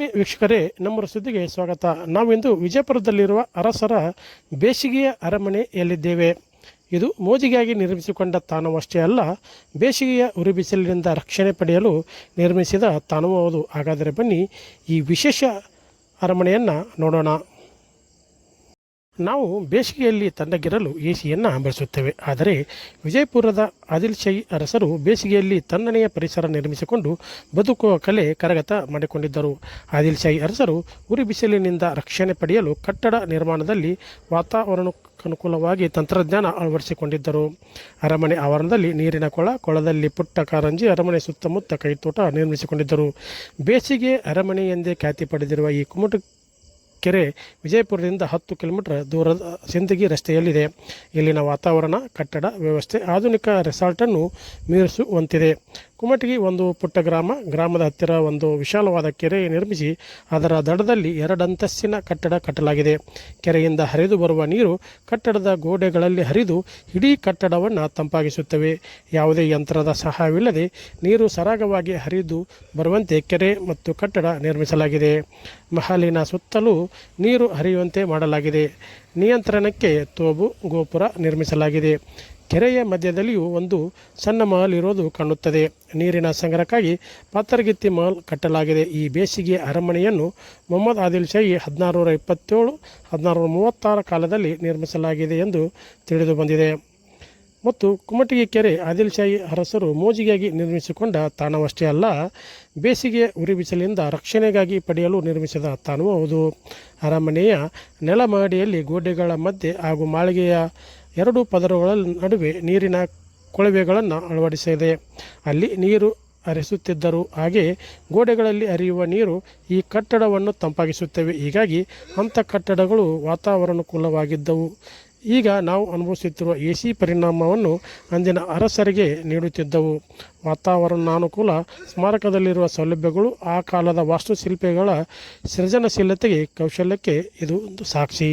ಹಾಗೆ ವೀಕ್ಷಕರೇ, ನಮ್ಮ ಸುದ್ದಿಗೆ ಸ್ವಾಗತ. ನಾವಿಂದು ವಿಜಯಪುರದಲ್ಲಿರುವ ಅರಸರ ಬೇಸಿಗೆಯ ಅರಮನೆಯಲ್ಲಿದ್ದೇವೆ. ಇದು ಮೋಜಿಗಾಗಿ ನಿರ್ಮಿಸಿಕೊಂಡ ತಾಣವಷ್ಟೇ ಅಲ್ಲ, ಬೇಸಿಗೆಯ ಉರಿಬಿಸಿಲಿನಿಂದ ರಕ್ಷಣೆ ಪಡೆಯಲು ನಿರ್ಮಿಸಿದ ತಾಣವೂ ಹೌದು. ಹಾಗಾದರೆ ಬನ್ನಿ ಈ ವಿಶೇಷ ಅರಮನೆಯನ್ನು ನೋಡೋಣ. ನಾವು ಬೇಸಿಗೆಯಲ್ಲಿ ತಣ್ಣಗಿರಲು ಎಸಿಯನ್ನು ಬಳಸುತ್ತೇವೆ. ಆದರೆ ವಿಜಯಪುರದ ಆದಿಲ್ಶಾಹಿ ಅರಸರು ಬೇಸಿಗೆಯಲ್ಲಿ ತಣ್ಣನೆಯ ಪರಿಸರ ನಿರ್ಮಿಸಿಕೊಂಡು ಬದುಕುವ ಕಲೆ ಕರಗತ ಮಾಡಿಕೊಂಡಿದ್ದರು. ಆದಿಲ್ಶಾಹಿ ಅರಸರು ಉರಿ ಬಿಸಿಲಿನಿಂದ ರಕ್ಷಣೆ ಪಡೆಯಲು ಕಟ್ಟಡ ನಿರ್ಮಾಣದಲ್ಲಿ ವಾತಾವರಣಕ್ಕನುಕೂಲವಾಗಿ ತಂತ್ರಜ್ಞಾನ ಅಳವಡಿಸಿಕೊಂಡಿದ್ದರು. ಅರಮನೆ ಆವರಣದಲ್ಲಿ ನೀರಿನ ಕೊಳದಲ್ಲಿ ಪುಟ್ಟ ಕಾರಂಜಿ, ಅರಮನೆ ಸುತ್ತಮುತ್ತ ಕೈತೋಟ ನಿರ್ಮಿಸಿಕೊಂಡಿದ್ದರು. ಬೇಸಿಗೆ ಅರಮನೆ ಎಂದೇ ಖ್ಯಾತಿ ಪಡೆದಿರುವ ಈ ಕುಮಟ ಕೆರೆ ವಿಜಯಪುರದಿಂದ 10 ಕಿಲೋಮೀಟರ್ ದೂರದ ಸಿಂದಗಿ ರಸ್ತೆಯಲ್ಲಿದೆ. ಇಲ್ಲಿನ ವಾತಾವರಣ, ಕಟ್ಟಡ ವ್ಯವಸ್ಥೆ ಆಧುನಿಕ ರೆಸಾರ್ಟನ್ನು ಮೀರಿಸುವಂತಿದೆ. ಕುಮಟಗಿ ಒಂದು ಪುಟ್ಟ ಗ್ರಾಮದ ಹತ್ತಿರ ಒಂದು ವಿಶಾಲವಾದ ಕೆರೆ ನಿರ್ಮಿಸಿ ಅದರ ದಡದಲ್ಲಿ 2 ಅಂತಸ್ತಿನ ಕಟ್ಟಡ ಕಟ್ಟಲಾಗಿದೆ. ಕೆರೆಯಿಂದ ಹರಿದು ಬರುವ ನೀರು ಕಟ್ಟಡದ ಗೋಡೆಗಳಲ್ಲಿ ಹರಿದು ಇಡೀ ಕಟ್ಟಡವನ್ನು ತಂಪಾಗಿಸುತ್ತವೆ. ಯಾವುದೇ ಯಂತ್ರದ ಸಹಾಯವಿಲ್ಲದೆ ನೀರು ಸರಾಗವಾಗಿ ಹರಿದು ಬರುವಂತೆ ಕೆರೆ ಮತ್ತು ಕಟ್ಟಡ ನಿರ್ಮಿಸಲಾಗಿದೆ. ಮಹಲಿನ ಸುತ್ತಲೂ ನೀರು ಹರಿಯುವಂತೆ ಮಾಡಲಾಗಿದೆ. ನಿಯಂತ್ರಣಕ್ಕೆ ತೋಬು ಗೋಪುರ ನಿರ್ಮಿಸಲಾಗಿದೆ. ಕೆರೆಯ ಮಧ್ಯದಲ್ಲಿಯೂ ಒಂದು ಸಣ್ಣ ಮಹಲ್ ಇರೋದು ಕಾಣುತ್ತದೆ. ನೀರಿನ ಸಂಗ್ರಹಕ್ಕಾಗಿ ಪಾತರಗಿತ್ತಿ ಮಹಲ್ ಕಟ್ಟಲಾಗಿದೆ. ಈ ಬೇಸಿಗೆ ಅರಮನೆಯನ್ನು ಮೊಹಮ್ಮದ್ ಆದಿಲ್ಶಾಹಿ 1627-1636 ಕಾಲದಲ್ಲಿ ನಿರ್ಮಿಸಲಾಗಿದೆ ಎಂದು ತಿಳಿದು ಬಂದಿದೆ. ಮತ್ತು ಕುಮಟಗಿ ಕೆರೆ ಆದಿಲ್ಶಾಹಿ ಅರಸರು ಮೋಜಿಗಾಗಿ ನಿರ್ಮಿಸಿಕೊಂಡ ತಾಣವಷ್ಟೇ ಅಲ್ಲ, ಬೇಸಿಗೆ ಉರಿಬಿಸಿಲಿನಿಂದ ರಕ್ಷಣೆಗಾಗಿ ಪಡೆಯಲು ನಿರ್ಮಿಸಿದ ತಾಣವೂ ಹೌದು. ಅರಮನೆಯ ನೆಲಮಹಡಿಯಲ್ಲಿ ಗೋಡೆಗಳ ಮಧ್ಯೆ ಹಾಗೂ ಮಾಳಿಗೆಯ 2 ಪದರಗಳ ನಡುವೆ ನೀರಿನ ಕೊಳವೆಗಳನ್ನು ಅಳವಡಿಸಿದೆ. ಅಲ್ಲಿ ನೀರು ಹರಿಸುತ್ತಿದ್ದರು. ಹಾಗೆ ಗೋಡೆಗಳಲ್ಲಿ ಹರಿಯುವ ನೀರು ಈ ಕಟ್ಟಡವನ್ನು ತಂಪಾಗಿಸುತ್ತವೆ. ಹೀಗಾಗಿ ಅಂಥ ಕಟ್ಟಡಗಳು ವಾತಾವರಣಕ್ಕೂಲವಾಗಿದ್ದವು. ಈಗ ನಾವು ಅನುಭವಿಸುತ್ತಿರುವ ಎಸಿ ಪರಿಣಾಮವನ್ನು ಅಂದಿನ ಅರಸರಿಗೆ ನೀಡುತ್ತಿದ್ದವು. ವಾತಾವರಣಾನುಕೂಲ ಸ್ಮಾರಕದಲ್ಲಿರುವ ಸೌಲಭ್ಯಗಳು ಆ ಕಾಲದ ವಾಸ್ತುಶಿಲ್ಪಿಗಳ ಸೃಜನಶೀಲತೆಗೆ, ಕೌಶಲ್ಯಕ್ಕೆ ಇದು ಒಂದು ಸಾಕ್ಷಿ.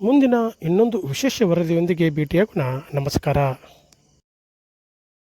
ಮುಂದಿನ ಇನ್ನೊಂದು ವಿಶೇಷ ವರದಿಯೊಂದಿಗೆ ಭೇಟಿಯಾಗೋಣ. ನಮಸ್ಕಾರ.